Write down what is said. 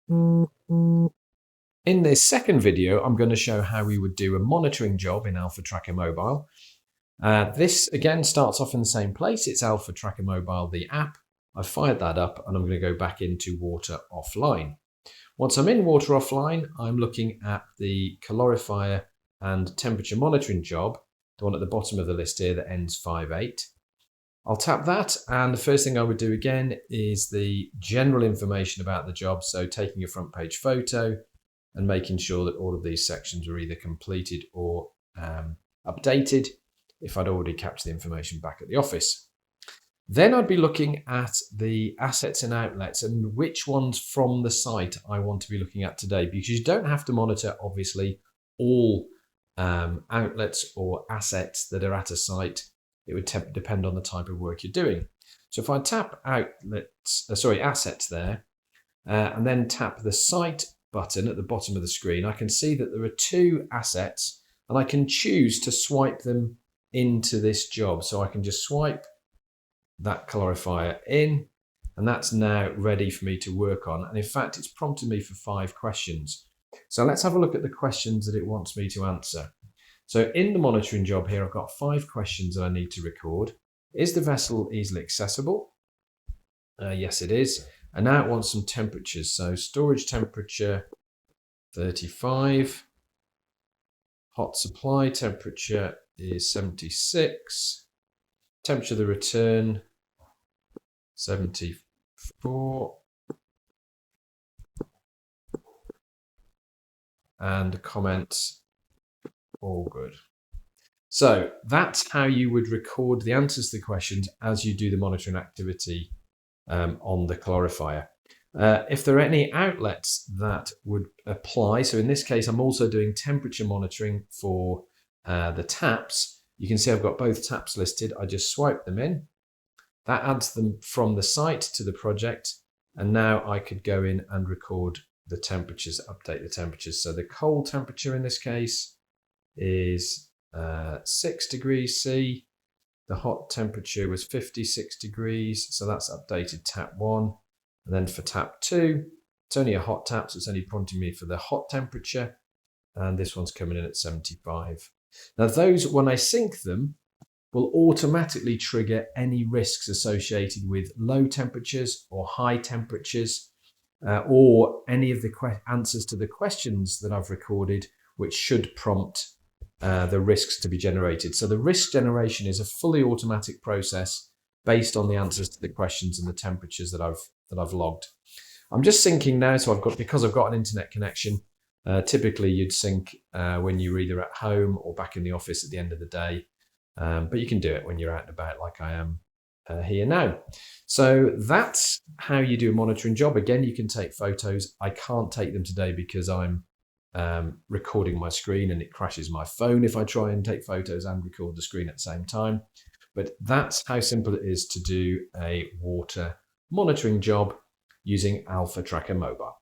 In this second video, I'm going to show how we would do a monitoring job in Alpha Tracker Mobile. This again starts off in the same place. It's Alpha Tracker Mobile, the app. I've fired that up and I'm going to go back into Water Offline. Once I'm in Water Offline, I'm looking at the calorifier and temperature monitoring job, the one at the bottom of the list here that ends 58. I'll tap that, and the first thing I would do again is the general information about the job, so taking a front page photo and making sure that all of these sections are either completed or updated if I'd already captured the information back at the office. Then I'd be looking at the assets and outlets and which ones from the site I want to be looking at today, because you don't have to monitor, obviously, all outlets or assets that are at a site. It would depend on the type of work you're doing. So if I tap assets there, and then tap the site button at the bottom of the screen, I can see that there are two assets and I can choose to swipe them into this job. So I can just swipe that calorifier in, and that's now ready for me to work on. And in fact, it's prompted me for 5 questions. So let's have a look at the questions that it wants me to answer. So in the monitoring job here, I've got 5 questions that I need to record. Is the vessel easily accessible? Yes, it is. And now it wants some temperatures. So storage temperature 35. Hot supply temperature is 76. Temperature of the return 74. And comments, all good. So that's how you would record the answers to the questions as you do the monitoring activity on the calorifier. If there are any outlets that would apply, so in this case, I'm also doing temperature monitoring for the taps. You can see I've got both taps listed. I just swipe them in. That adds them from the site to the project. And now I could go in and record the temperatures, update the temperatures. So the cold temperature in this case is 6 degrees C. The hot temperature was 56 degrees. So that's updated tap 1. And then for tap 2, it's only a hot tap, so it's only prompting me for the hot temperature. And this one's coming in at 75. Now those, when I sync them, will automatically trigger any risks associated with low temperatures or high temperatures, or any of the answers to the questions that I've recorded, which should prompt the risks to be generated. So the risk generation is a fully automatic process based on the answers to the questions and the temperatures that I've logged. I'm just syncing now, so because I've got an internet connection. Typically you'd sync when you're either at home or back in the office at the end of the day, but you can do it when you're out and about like I am here now. So that's how you do a monitoring job. Again, you can take photos. I can't take them today because I'm recording my screen and it crashes my phone if I try and take photos and record the screen at the same time. But that's how simple it is to do a water monitoring job using Alpha Tracker Mobile.